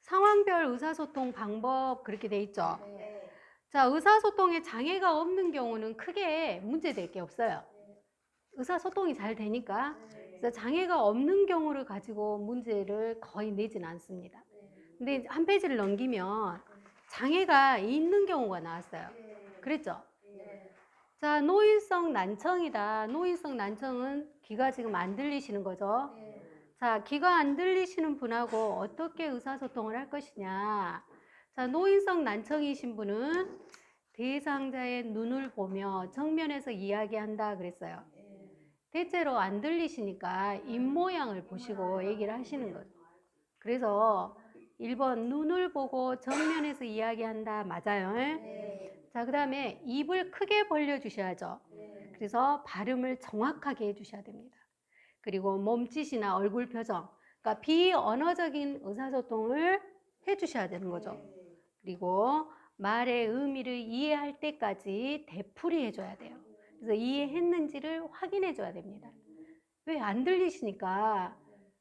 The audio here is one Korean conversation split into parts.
상황별 의사소통 방법 그렇게 돼 있죠. 네. 자, 의사소통에 장애가 없는 경우는 크게 문제될 게 없어요. 의사소통이 잘 되니까. 그래서 장애가 없는 경우를 가지고 문제를 거의 내지는 않습니다. 근데 한 페이지를 넘기면 장애가 있는 경우가 나왔어요. 그랬죠? 자, 노인성 난청이다. 노인성 난청은 귀가 지금 안 들리시는 거죠? 자, 귀가 안 들리시는 분하고 어떻게 의사소통을 할 것이냐. 자, 노인성 난청이신 분은 대상자의 눈을 보며 정면에서 이야기한다 그랬어요. 대체로 안 들리시니까 입모양을 보시고 얘기를 하시는 거죠. 그래서 1번 눈을 보고 정면에서 이야기한다 맞아요. 자, 그 다음에 입을 크게 벌려주셔야죠. 그래서 발음을 정확하게 해주셔야 됩니다. 그리고 몸짓이나 얼굴 표정, 그러니까 비언어적인 의사소통을 해주셔야 되는 거죠. 그리고 말의 의미를 이해할 때까지 되풀이 해줘야 돼요. 그래서 이해했는지를 확인해 줘야 됩니다. 왜 안 들리시니까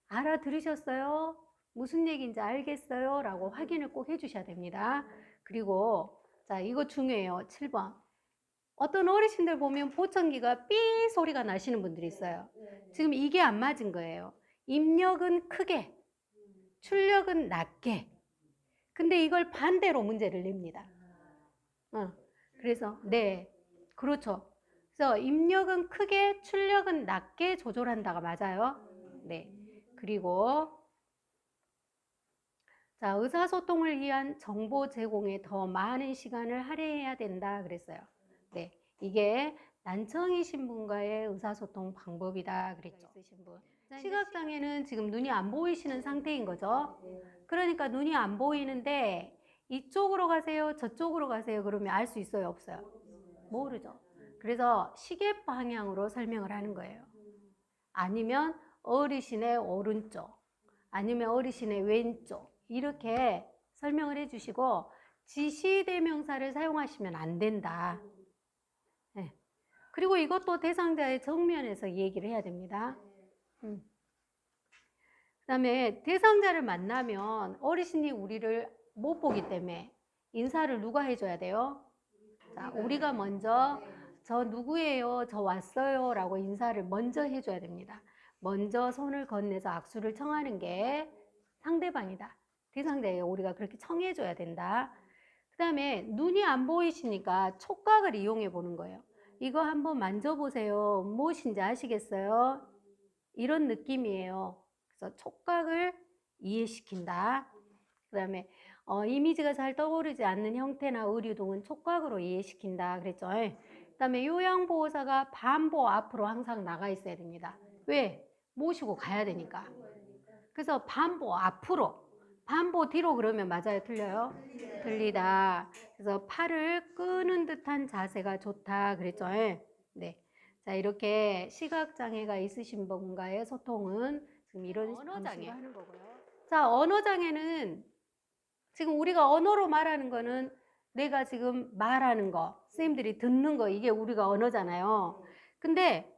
알아들으셨어요? 무슨 얘기인지 알겠어요? 라고 확인을 꼭 해주셔야 됩니다. 그리고 자, 이거 중요해요. 7번. 어떤 어르신들 보면 보청기가 삐 소리가 나시는 분들이 있어요. 지금 이게 안 맞은 거예요. 입력은 크게, 출력은 낮게. 근데 이걸 반대로 문제를 냅니다. 그래서 네, 그렇죠. 그래서 입력은 크게, 출력은 낮게 조절한다가 맞아요. 네. 그리고 자, 의사소통을 위한 정보 제공에 더 많은 시간을 할애해야 된다 그랬어요. 네. 이게 난청이신 분과의 의사소통 방법이다 그랬죠. 시각장애는 지금 눈이 안 보이시는 상태인 거죠. 그러니까 눈이 안 보이는데 이쪽으로 가세요, 저쪽으로 가세요 그러면 알 수 있어요, 없어요? 모르죠. 그래서 시계 방향으로 설명을 하는 거예요. 아니면 어르신의 오른쪽, 아니면 어르신의 왼쪽 이렇게 설명을 해주시고 지시대명사를 사용하시면 안 된다. 네. 그리고 이것도 대상자의 정면에서 얘기를 해야 됩니다. 그 다음에 대상자를 만나면 어르신이 우리를 못 보기 때문에 인사를 누가 해줘야 돼요? 자, 우리가 먼저 저 누구예요? 저 왔어요 라고 인사를 먼저 해줘야 됩니다. 먼저 손을 건네서 악수를 청하는 게 상대방이다. 대상자에게 우리가 그렇게 청해줘야 된다. 그 다음에 눈이 안 보이시니까 촉각을 이용해 보는 거예요. 이거 한번 만져보세요. 무엇인지 아시겠어요? 이런 느낌이에요. 그래서 촉각을 이해시킨다. 그 다음에 이미지가 잘 떠오르지 않는 형태나 의류 등은 촉각으로 이해시킨다 그랬죠. 그 다음에 요양보호사가 반보 앞으로 항상 나가 있어야 됩니다. 왜? 모시고 가야 되니까. 그래서 반보 앞으로, 반보 뒤로 그러면 맞아요? 틀려요? 틀리다. 그래서 팔을 끄는 듯한 자세가 좋다 그랬죠. 네. 자, 이렇게 시각장애가 있으신 분과의 소통은 지금 이런 언어장애 하는 거고요. 자, 언어장애는 지금 우리가 언어로 말하는 거는 내가 지금 말하는 거, 선생님들이 듣는 거, 이게 우리가 언어잖아요. 근데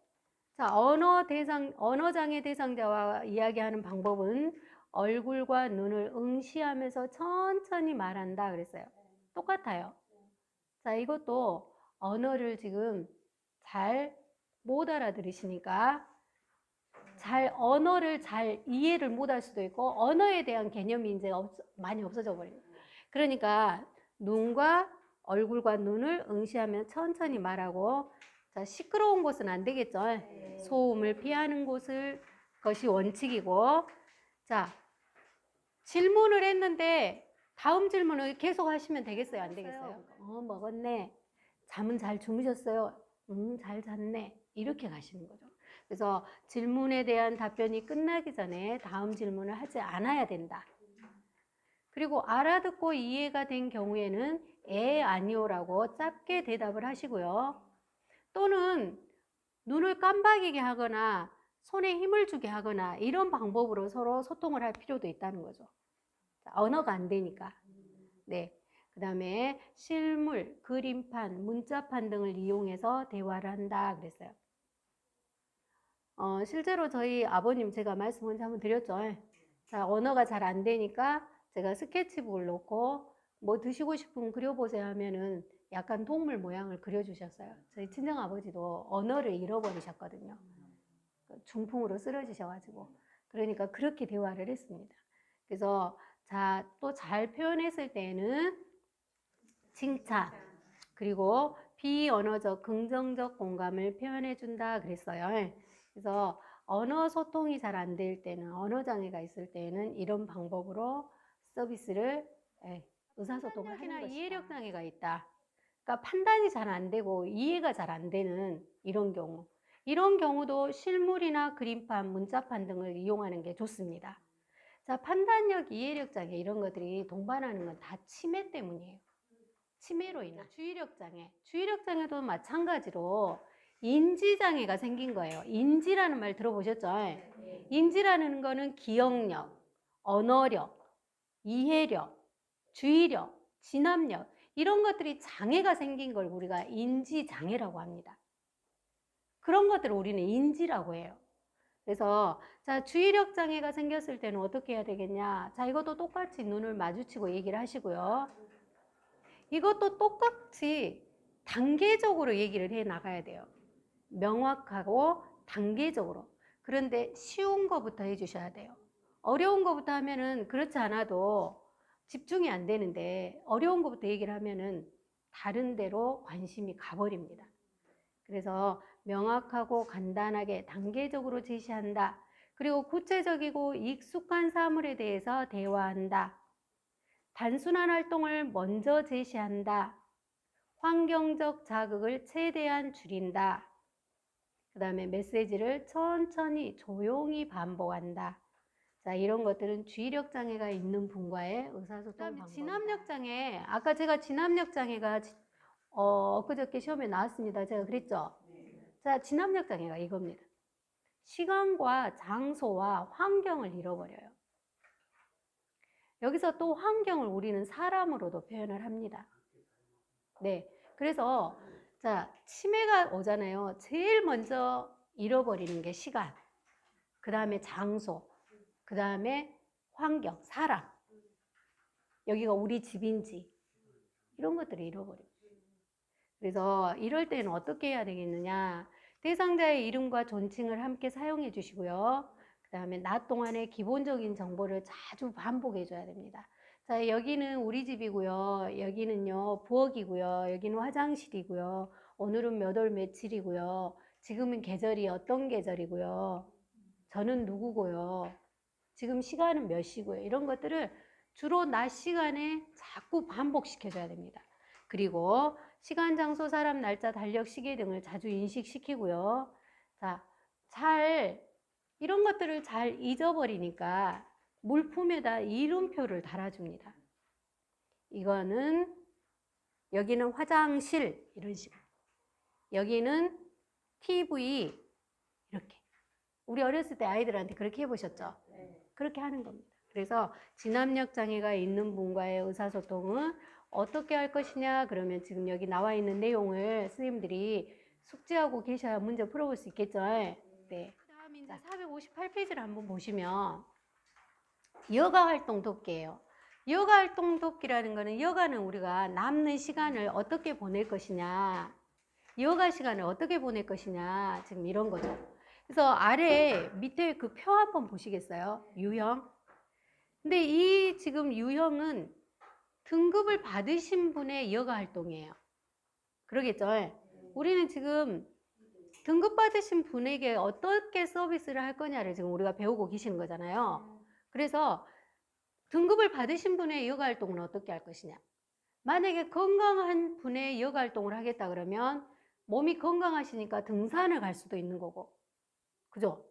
자, 언어장애 대상자와 이야기하는 방법은 얼굴과 눈을 응시하면서 천천히 말한다 그랬어요. 똑같아요. 자, 이것도 언어를 지금 잘 못 알아들으시니까 언어를 잘 이해를 못 할 수도 있고 언어에 대한 개념이 이제 많이 없어져 버려요. 그러니까 눈과 얼굴과 눈을 응시하면 천천히 말하고 자, 시끄러운 곳은 안 되겠죠. 소음을 피하는 것이 원칙이고 자, 질문을 했는데 다음 질문을 계속 하시면 되겠어요? 안 되겠어요? 먹었네. 잠은 잘 주무셨어요? 잘 잤네. 이렇게 가시는 거죠. 그래서 질문에 대한 답변이 끝나기 전에 다음 질문을 하지 않아야 된다. 그리고 알아듣고 이해가 된 경우에는 아니오라고 짧게 대답을 하시고요. 또는 눈을 깜박이게 하거나 손에 힘을 주게 하거나 이런 방법으로 서로 소통을 할 필요도 있다는 거죠. 언어가 안 되니까. 네. 그 다음에 실물, 그림판, 문자판 등을 이용해서 대화를 한다 그랬어요. 실제로 저희 아버님 제가 말씀을 한번 드렸죠. 자, 언어가 잘 안 되니까 제가 스케치북을 놓고 뭐 드시고 싶으면 그려보세요 하면은 약간 동물 모양을 그려주셨어요. 저희 친정아버지도 언어를 잃어버리셨거든요. 중풍으로 쓰러지셔가지고. 그러니까 그렇게 대화를 했습니다. 그래서 자, 또 잘 표현했을 때는 칭찬, 그리고 비언어적 긍정적 공감을 표현해 준다 그랬어요. 그래서 언어 소통이 잘 안 될 때는, 언어 장애가 있을 때는 이런 방법으로 서비스를, 의사소통을 하는 것이다. 이해력 장애가 있다. 그러니까 판단이 잘 안 되고 이해가 잘 안 되는 이런 경우. 이런 경우도 실물이나 그림판, 문자판 등을 이용하는 게 좋습니다. 자, 판단력, 이해력 장애 이런 것들이 동반하는 건 다 치매 때문이에요. 치매로 인한 주의력 장애. 주의력 장애도 마찬가지로 인지 장애가 생긴 거예요. 인지라는 말 들어보셨죠? 인지라는 거는 기억력, 언어력, 이해력, 주의력, 진압력 이런 것들이 장애가 생긴 걸 우리가 인지 장애라고 합니다. 그런 것들을 우리는 인지라고 해요. 그래서 자, 주의력 장애가 생겼을 때는 어떻게 해야 되겠냐? 자, 이것도 똑같이 눈을 마주치고 얘기를 하시고요. 이것도 똑같이 단계적으로 얘기를 해 나가야 돼요. 명확하고 단계적으로. 그런데 쉬운 거부터 해주셔야 돼요. 어려운 거부터 하면은 그렇지 않아도 집중이 안 되는데 어려운 거부터 얘기를 하면은 다른 데로 관심이 가버립니다. 그래서 명확하고 간단하게 단계적으로 제시한다. 그리고 구체적이고 익숙한 사물에 대해서 대화한다. 단순한 활동을 먼저 제시한다. 환경적 자극을 최대한 줄인다. 그 다음에 메시지를 천천히 조용히 반복한다. 자, 이런 것들은 주의력 장애가 있는 분과의 의사소통 방법입니다. 진압력 장애, 아까 제가 진압력 장애가 엊그저께 시험에 나왔습니다. 제가 그랬죠? 자, 진압력 장애가 이겁니다. 시간과 장소와 환경을 잃어버려요. 여기서 또 환경을 우리는 사람으로도 표현을 합니다. 네, 그래서 자, 치매가 오잖아요. 제일 먼저 잃어버리는 게 시간, 그 다음에 장소, 그 다음에 환경, 사람. 여기가 우리 집인지 이런 것들을 잃어버려요. 그래서 이럴 때는 어떻게 해야 되겠느냐. 대상자의 이름과 존칭을 함께 사용해 주시고요. 그 다음에 낮 동안의 기본적인 정보를 자주 반복해 줘야 됩니다. 자, 여기는 우리 집이고요. 여기는요, 부엌이고요. 여기는 화장실이고요. 오늘은 몇 월 며칠이고요. 지금은 계절이 어떤 계절이고요. 저는 누구고요. 지금 시간은 몇 시고요. 이런 것들을 주로 낮 시간에 자꾸 반복시켜줘야 됩니다. 그리고 시간, 장소, 사람, 날짜, 달력, 시계 등을 자주 인식시키고요. 자, 이런 것들을 잘 잊어버리니까 물품에다 이름표를 달아줍니다. 이거는 여기는 화장실 이런 식으로, 여기는 TV 이렇게. 우리 어렸을 때 아이들한테 그렇게 해보셨죠? 그렇게 하는 겁니다. 그래서 진압력 장애가 있는 분과의 의사소통은 어떻게 할 것이냐 그러면 지금 여기 나와 있는 내용을 선생님들이 숙지하고 계셔야 문제 풀어볼 수 있겠죠? 네. 그 다음 이제 458페이지를 한번 보시면 여가 활동 돕기예요. 여가 활동 돕기라는 거는 여가는 우리가 남는 시간을 어떻게 보낼 것이냐, 여가 시간을 어떻게 보낼 것이냐, 지금 이런 거죠. 그래서 아래 밑에 그 표 한번 보시겠어요? 유형. 근데 이 지금 유형은 등급을 받으신 분의 여가 활동이에요. 그러겠죠? 우리는 지금 등급 받으신 분에게 어떻게 서비스를 할 거냐를 지금 우리가 배우고 계시는 거잖아요. 그래서 등급을 받으신 분의 여가 활동은 어떻게 할 것이냐. 만약에 건강한 분의 여가 활동을 하겠다 그러면 몸이 건강하시니까 등산을 갈 수도 있는 거고, 그죠?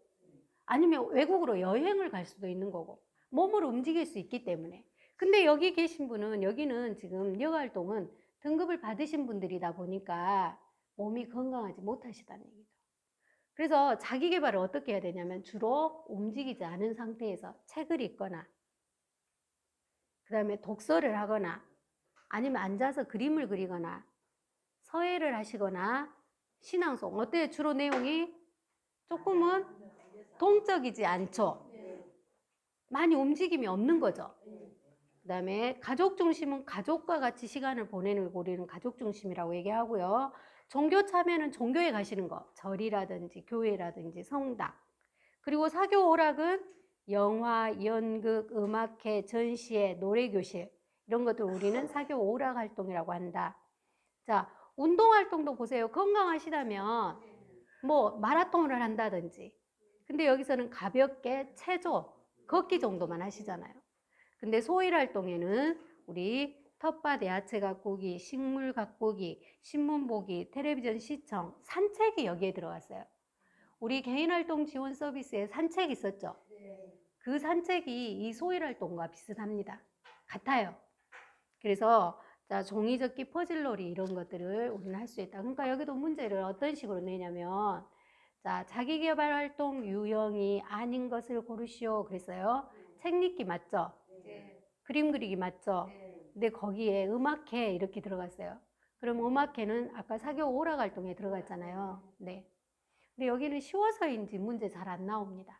아니면 외국으로 여행을 갈 수도 있는 거고, 몸을 움직일 수 있기 때문에. 근데 여기 계신 분은, 여기는 지금 여가 활동은 등급을 받으신 분들이다 보니까 몸이 건강하지 못하시다는 얘기죠. 그래서 자기 개발을 어떻게 해야 되냐면 주로 움직이지 않은 상태에서 책을 읽거나, 그 다음에 독서를 하거나, 아니면 앉아서 그림을 그리거나, 서예를 하시거나, 신앙송. 어때요? 주로 내용이 조금은 동적이지 않죠? 많이 움직임이 없는 거죠. 그다음에 가족 중심은 가족과 같이 시간을 보내는 걸 우리는 가족 중심이라고 얘기하고요. 종교 참여는 종교에 가시는 거, 절이라든지 교회라든지 성당. 그리고 사교 오락은 영화, 연극, 음악회, 전시회, 노래교실 이런 것들 우리는 사교 오락 활동이라고 한다. 자, 운동 활동도 보세요. 건강하시다면 뭐 마라톤을 한다든지. 근데 여기서는 가볍게 체조, 걷기 정도만 하시잖아요. 근데 소일 활동에는 우리 텃밭 야채 가꾸기, 식물 가꾸기, 신문 보기, 텔레비전 시청, 산책이 여기에 들어갔어요. 우리 개인활동 지원 서비스에 산책 있었죠? 그 산책이 이 소일 활동과 비슷합니다. 같아요. 그래서 자, 종이접기, 퍼즐놀이 이런 것들을 우리는 할 수 있다. 그러니까 여기도 문제를 어떤 식으로 내냐면 자, 자기개발 활동 유형이 아닌 것을 고르시오 그랬어요. 책 읽기 맞죠? 그림 그리기 맞죠? 근데 거기에 음악회 이렇게 들어갔어요. 그럼 음악회는 아까 사교 오락 활동에 들어갔잖아요. 네. 근데 여기는 쉬워서인지 문제 잘 안 나옵니다.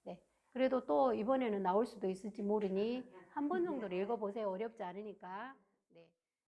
네. 그래도 또 이번에는 나올 수도 있을지 모르니 한 번 정도를 읽어보세요. 어렵지 않으니까.